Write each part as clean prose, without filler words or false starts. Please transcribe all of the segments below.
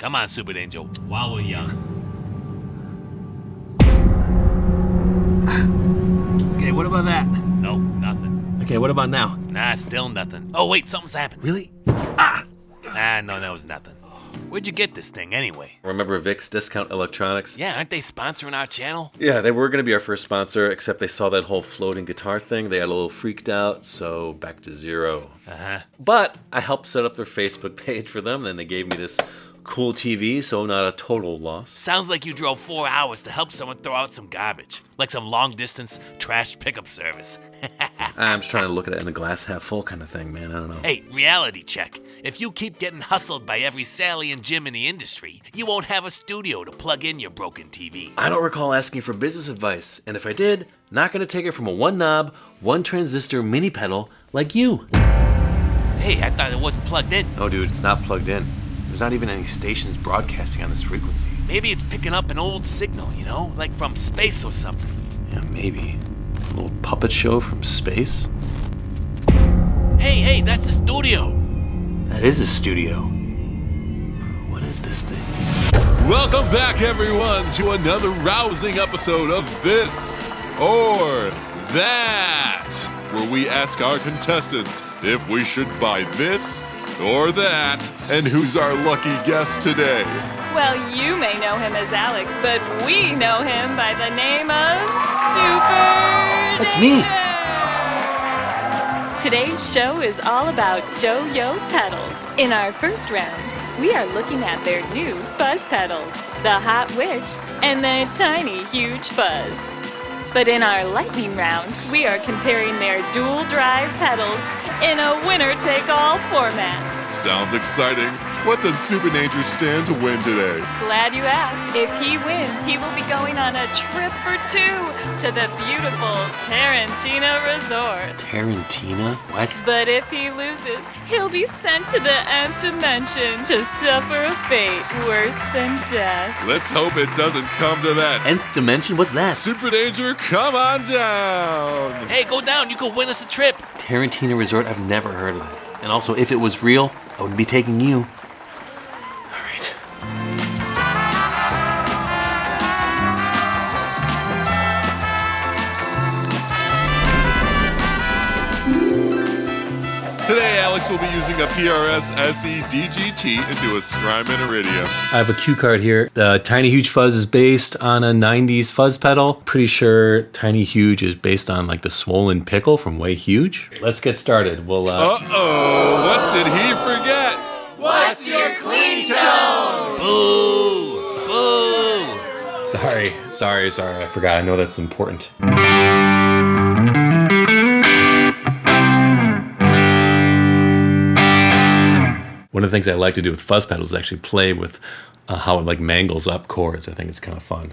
Come on, Super Angel, while we're young. Okay, what about that? No, nothing. Okay, what about now? Nah, still nothing. Oh, wait, something's happened. Really? No, that was nothing. Where'd you get this thing anyway? Remember Vic's Discount Electronics? Yeah, aren't they sponsoring our channel? Yeah, they were going to be our first sponsor, except they saw that whole floating guitar thing. They got a little freaked out, so back to zero. Uh-huh. But I helped set up their Facebook page for them, then they gave me this cool TV, so not a total loss. Sounds like you drove 4 hours to help someone throw out some garbage. Like some long-distance trash pickup service. I'm just trying to look at it in a glass half full kind of thing, man. I don't know. Hey, reality check. If you keep getting hustled by every Sally and Jim in the industry, you won't have a studio to plug in your broken TV. I don't recall asking for business advice, and if I did, not going to take it from a one knob, one transistor mini pedal like you. Hey, I thought it wasn't plugged in. No, dude, it's not plugged in. There's not even any stations broadcasting on this frequency. Maybe it's picking up an old signal, you know? Like from space or something. Yeah, maybe. A little puppet show from space? Hey, that's the studio. That is a studio. What is this thing? Welcome back, everyone, to another rousing episode of This or That, where we ask our contestants if we should buy this or that, and who's our lucky guest today? Well, you may know him as Alex, but we know him by the name of Super That's me. Today's show is all about Joyo pedals. In our first round, we are looking at their new fuzz pedals, the Hot Witch and the Tiny Huge Fuzz. But in our lightning round, we are comparing their dual drive pedals in a winner-take-all format. Sounds exciting. What does Super Danger stand to win today? Glad you asked. If he wins, he will be going on a trip for 2 to the beautiful Tarantina Resort. Tarantina? What? But if he loses, he'll be sent to the Nth Dimension to suffer a fate worse than death. Let's hope it doesn't come to that. Nth Dimension? What's that? Super Danger, come on down. Hey, go down. You could win us a trip. Tarantina Resort? I've never heard of that. And also, if it was real, I wouldn't be taking you. All right. Today, Alex will be using a PRS SE DGT into a Strymon Iridium. I have a cue card here. The Tiny Huge Fuzz is based on a 90s fuzz pedal. Pretty sure Tiny Huge is based on like the Swollen Pickle from Way Huge. Let's get started. We'll Uh-oh, what did he forget? What's your clean tone? Boo! Boo! Sorry. I forgot. I know that's important. One of the things I like to do with fuzz pedals is actually play with how it like mangles up chords. I think it's kind of fun.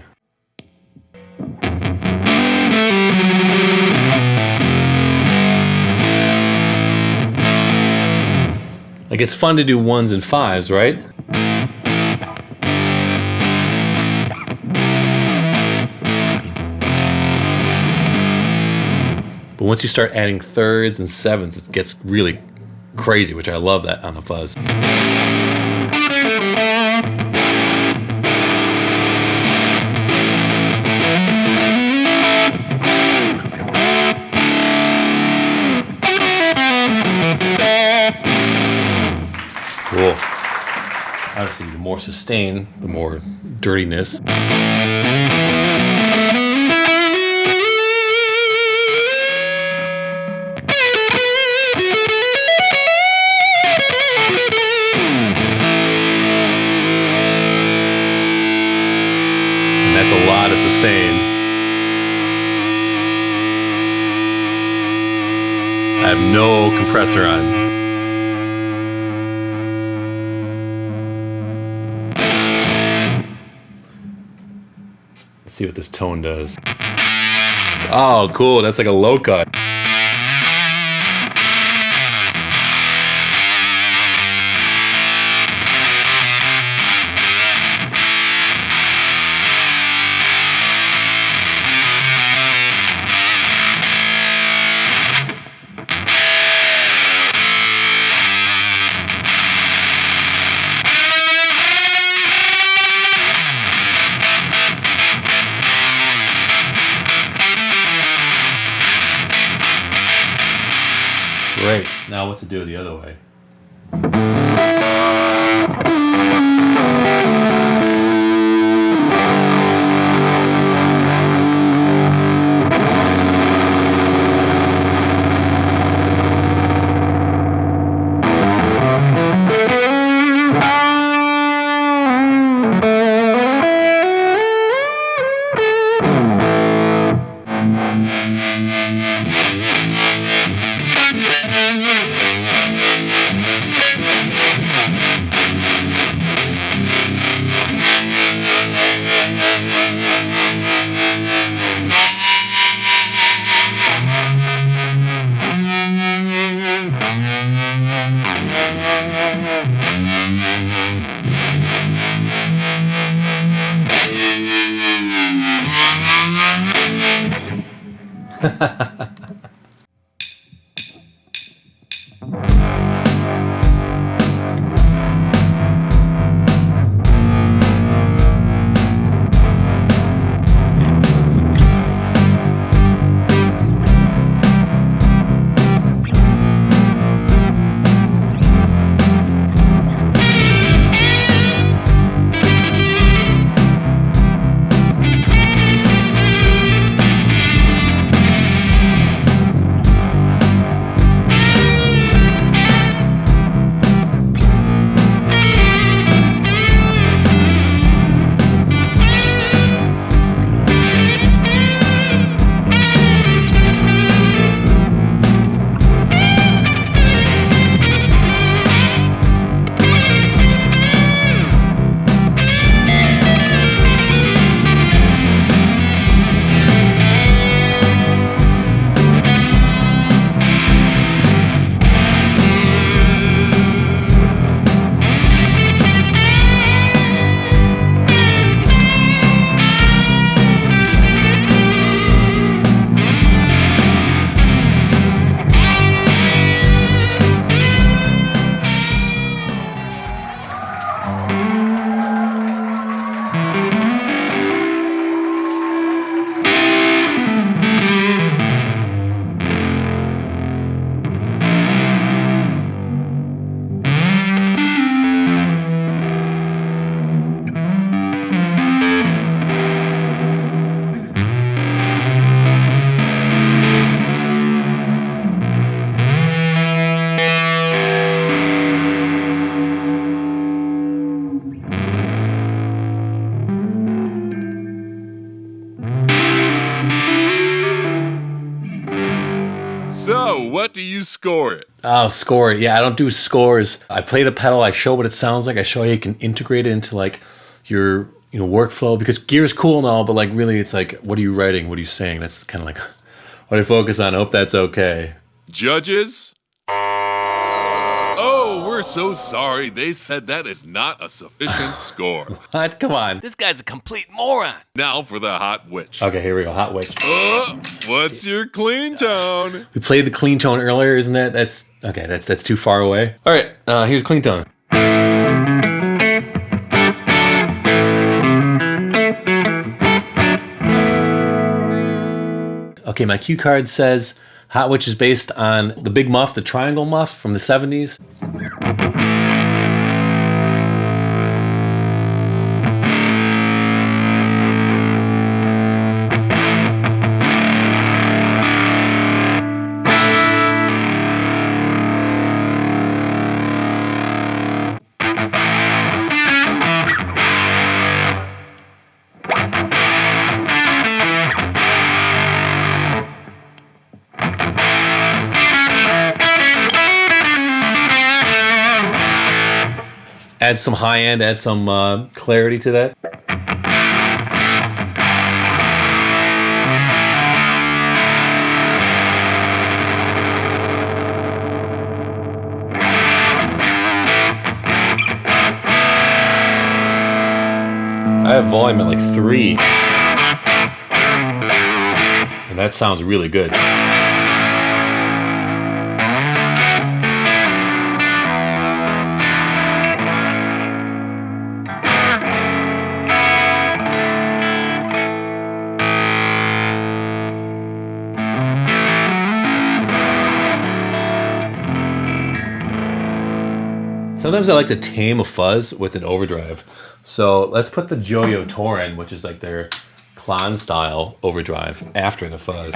Like it's fun to do 1s and 5s, right? But once you start adding 3rds and 7s, it gets really crazy, which I love that on the fuzz. Cool. Obviously, the more sustain, the more dirtiness. That's a lot of sustain. I have no compressor on. Let's see what this tone does. Oh, cool. That's like a low cut. Now what's it do the other way? So, what do you score it? Oh, score it. Yeah, I don't do scores. I play the pedal. I show what it sounds like. I show how you can integrate it into like your workflow, because gear is cool and all, but like really it's like, what are you writing? What are you saying? That's kind of like what I focus on. I hope that's okay. Judges? Oh, we're so sorry. They said that is not a sufficient score. What? Come on. This guy's a complete moron. Now for the hot witch. Okay, here we go. Hot Witch. What's your clean tone? We played the clean tone earlier, isn't that? That's okay. That's too far away. All right, here's clean tone. Okay, my cue card says Hot Witch is based on the big muff, the triangle muff from the 70s. Add some high end, add some clarity to that. I have volume at like 3. And that sounds really good. Sometimes I like to tame a fuzz with an overdrive. So let's put the Joyo Tornado, which is like their clon style overdrive, after the fuzz.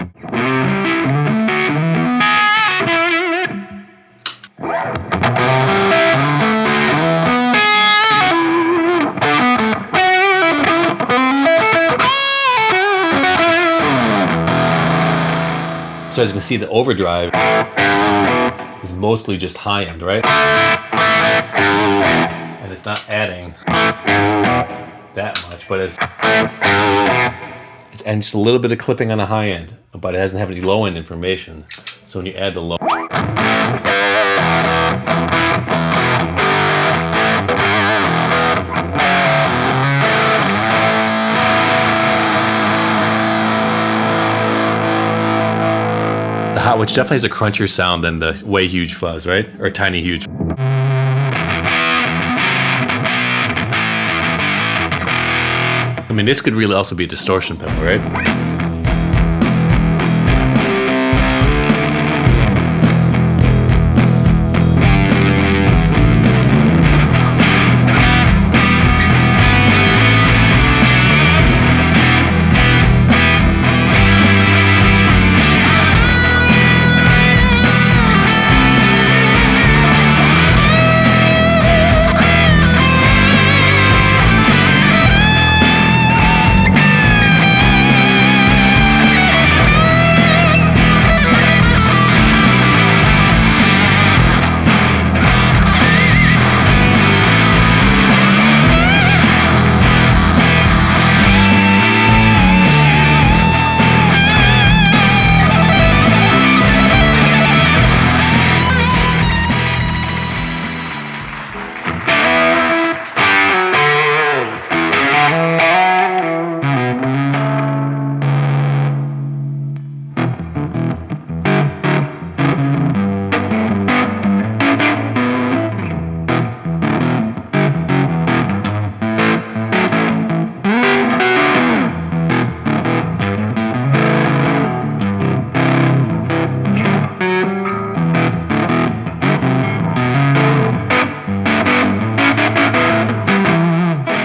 So as you can see, the overdrive is mostly just high end, right? And it's not adding that much, but it's and just a little bit of clipping on the high end, but it doesn't have any low end information. So when you add the low, the Hot Witch definitely has a crunchier sound than the way huge fuzz, right? Or tiny huge. I mean, this could really also be a distortion pedal, right?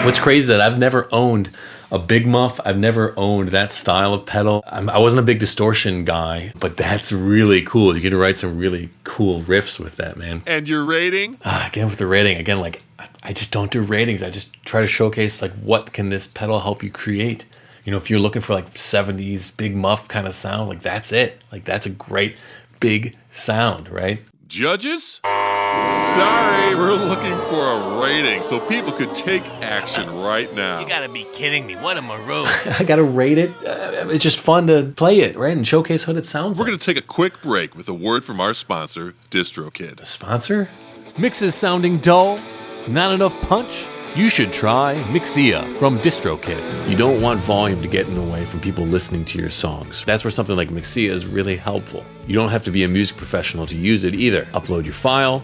What's crazy is that I've never owned a big muff. I've never owned that style of pedal. I wasn't a big distortion guy, but that's really cool. You can write some really cool riffs with that, man. And your rating? Again, with the rating, again, like I just don't do ratings. I just try to showcase like what can this pedal help you create. You know, if you're looking for like 70s big muff kind of sound, like that's it. Like that's a great big sound, right? Judges? Sorry, we're looking for a rating so people could take action right now. You gotta be kidding me. What a maroon. I gotta rate it. It's just fun to play it, right? And showcase what it sounds We're like. going to take a quick break with a word from our sponsor, Distrokid. Sponsor? Mixes sounding dull? Not enough punch? You should try Mixea from Distrokid. You don't want volume to get in the way from people listening to your songs. That's where something like Mixea is really helpful. You don't have to be a music professional to use it either. Upload your file,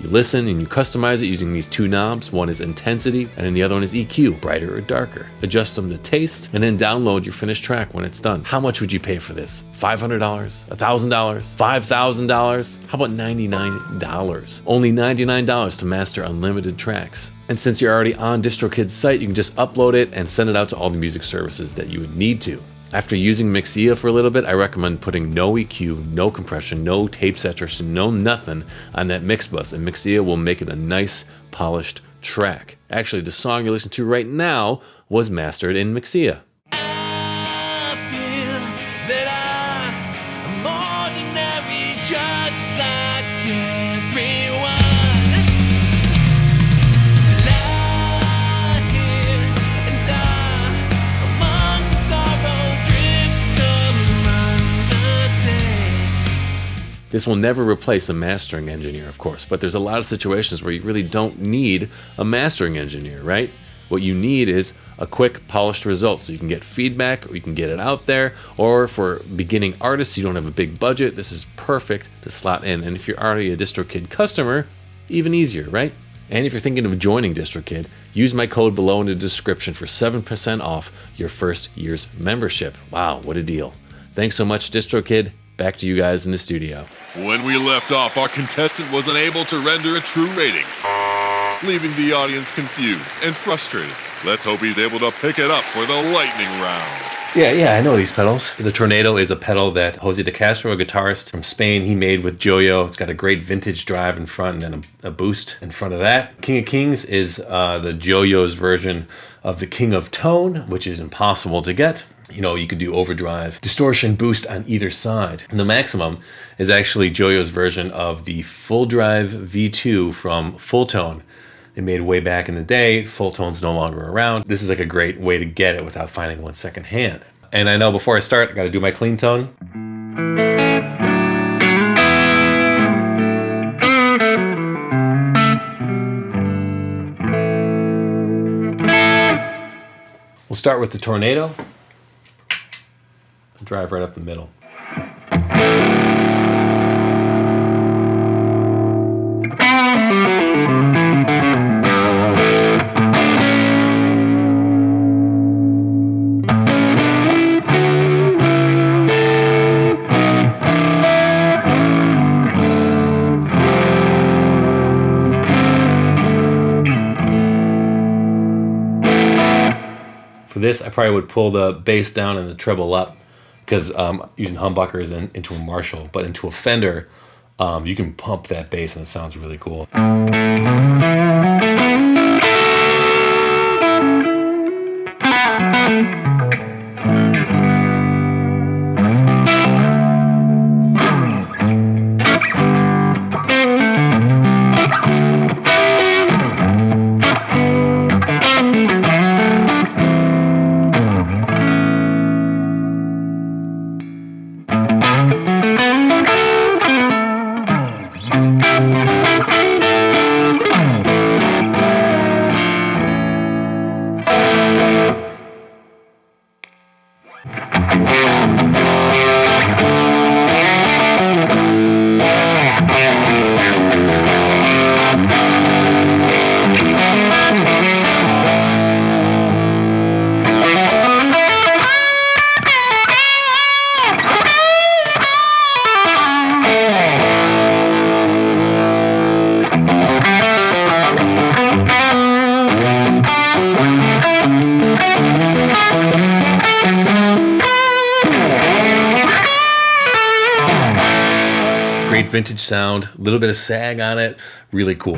you listen, and you customize it using these two knobs. One is intensity, and then the other one is EQ, brighter or darker. Adjust them to taste, and then download your finished track when it's done. How much would you pay for this? $500? $1,000? $5,000? How about $99? Only $99 to master unlimited tracks. And since you're already on Distrokid's site, you can just upload it and send it out to all the music services that you would need to. After using Mixea for a little bit, I recommend putting no EQ, no compression, no tape saturation, no nothing on that mix bus, and Mixea will make it a nice, polished track. Actually, the song you're listening to right now was mastered in Mixea. I feel that I'm ordinary, just like everyone. To lie here and die among the sorrows, drift among the days. This will never replace a mastering engineer, of course, but there's a lot of situations where you really don't need a mastering engineer, right? What you need is a quick, polished result so you can get feedback, or you can get it out there, or for beginning artists, you don't have a big budget, this is perfect to slot in. And if you're already a Distrokid customer, even easier, right? And if you're thinking of joining Distrokid, use my code below in the description for 7% off your first year's membership. Wow, what a deal. Thanks so much, Distrokid. Back to you guys in the studio. When we left off, our contestant was unable to render a true rating. leaving the audience confused and frustrated. Let's hope he's able to pick it up for the lightning round. Yeah, I know these pedals. The Tornado is a pedal that Jose de Castro, a guitarist from Spain, he made with Joyo. It's got a great vintage drive in front and then a boost in front of that. King of Kings is the Joyo's version of the King of Tone, which is impossible to get. You know, you could do overdrive, distortion, boost on either side. And the Maximum is actually Joyo's version of the Fulldrive V2 from Fulltone. They made way back in the day. Fulltone's no longer around. This is like a great way to get it without finding one second hand. And I know before I start, I gotta do my clean tone. We'll start with the Tornado. Drive right up the middle. For this, I probably would pull the bass down and the treble up because using humbuckers into a Marshall, but into a Fender, you can pump that bass and it sounds really cool. Great vintage sound, a little bit of sag on it, really cool.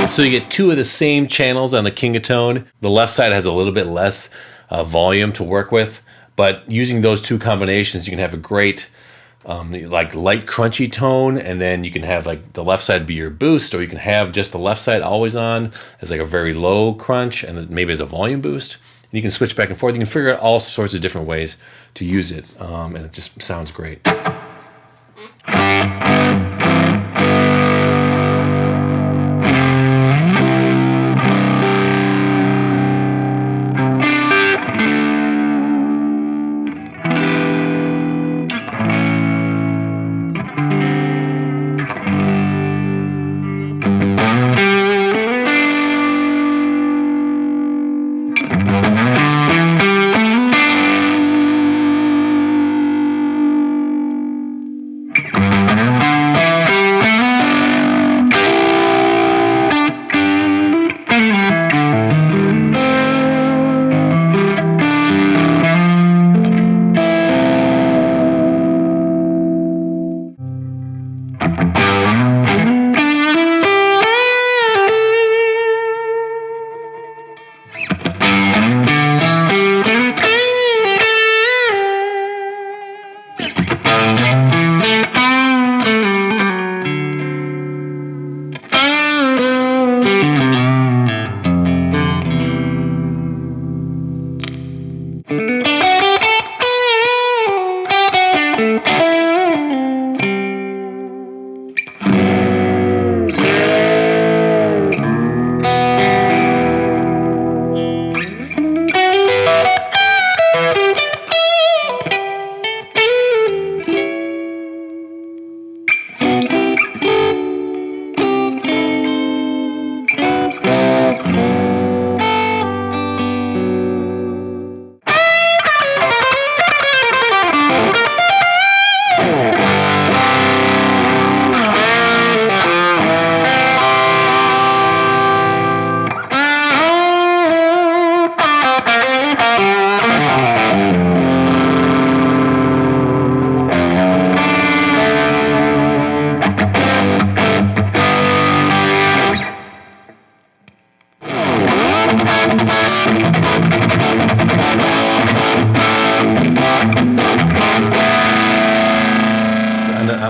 So you get two of the same channels on the King of Tone. The left side has a little bit less volume to work with, but using those two combinations, you can have a great like light crunchy tone, and then you can have like the left side be your boost, or you can have just the left side always on as like a very low crunch and maybe as a volume boost. And you can switch back and forth. You can figure out all sorts of different ways to use it, and it just sounds great.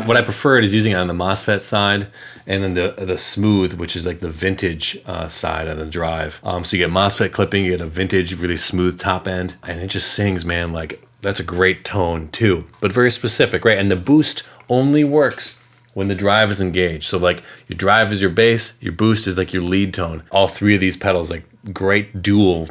what I preferred is using it on the MOSFET side, and then the smooth, which is like the vintage side of the drive. So you get MOSFET clipping, you get a vintage, really smooth top end, and it just sings, man. Like that's a great tone too, but very specific, right? And the boost only works when the drive is engaged. So like your drive is your bass, your boost is like your lead tone. All three of these pedals, like great dual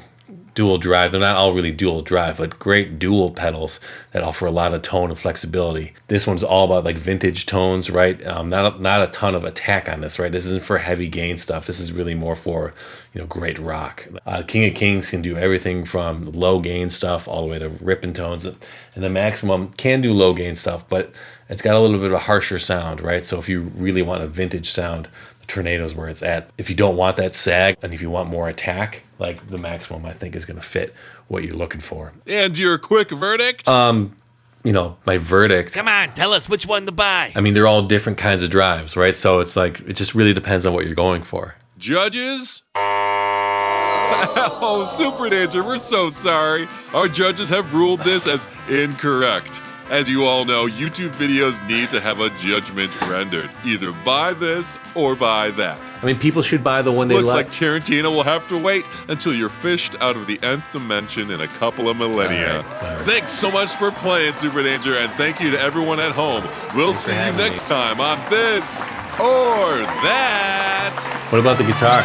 drive. They're not all really dual drive, but great dual pedals that offer a lot of tone and flexibility. This one's all about like vintage tones, right? Not a ton of attack on this, right? This isn't for heavy gain stuff. This is really more for, great rock. King of Kings can do everything from low gain stuff all the way to ripping tones. And the Maximum can do low gain stuff, but it's got a little bit of a harsher sound, right? So if you really want a vintage sound, Tornado's where it's at. If you don't want that sag, and if you want more attack, like the Maximum, I think is going to fit what you're looking for. And your quick verdict? My verdict. Come on, tell us which one to buy. I mean, they're all different kinds of drives, right? So it's like, it just really depends on what you're going for. Judges? Oh, Super Danger, we're so sorry. Our judges have ruled this as incorrect. As you all know, YouTube videos need to have a judgment rendered. Either buy this or buy that. I mean, people should buy the one they Looks like. like Tarantino will have to wait until you're fished out of the Nth Dimension in a couple of millennia. All right. Thanks so much for playing, Super Danger, and thank you to everyone at home. We'll see you having next me. time on This or That. What about the guitar?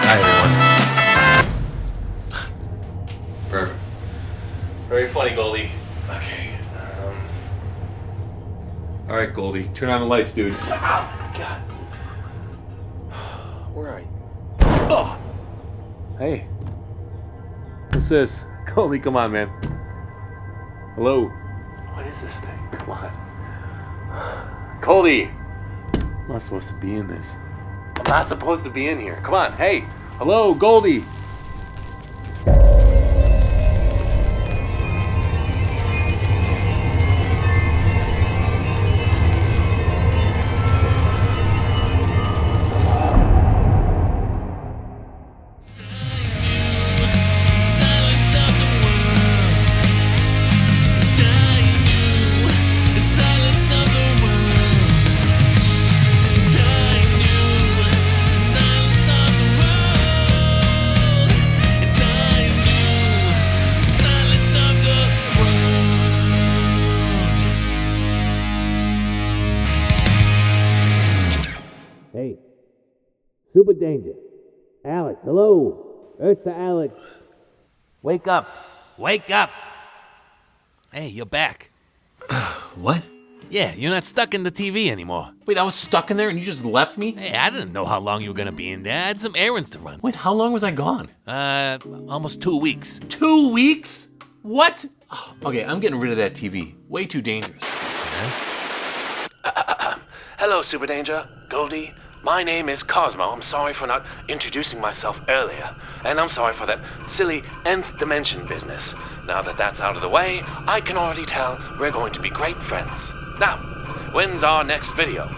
Hi, everyone. Perfect. Very funny, Goldie. Okay. All right, Goldie. Turn on the lights, dude. Ow, God. Where are you? Oh. Hey. What's this? Goldie, come on, man. Hello. What is this thing? Come on. Goldie. I'm not supposed to be in this. I'm not supposed to be in here. Come on. Hey. Hello, Goldie. Silence of the world. Dying you. The silence of the world. Dying you. The silence of the world. Dying you. The silence of the world. Hey, Super Danger. Alex, hello. Earth to Alex. Wake up. Wake up. Hey, you're back. What? Yeah, you're not stuck in the TV anymore. Wait, I was stuck in there and you just left me? Hey, I didn't know how long you were gonna be in there. I had some errands to run. Wait, how long was I gone? Almost 2 weeks. 2 weeks? What? Oh, okay, I'm getting rid of that TV. Way too dangerous. Hello, Super Danger, Goldie. My name is Cosmo. I'm sorry for not introducing myself earlier. And I'm sorry for that silly Nth Dimension business. Now that that's out of the way, I can already tell we're going to be great friends. Now, when's our next video?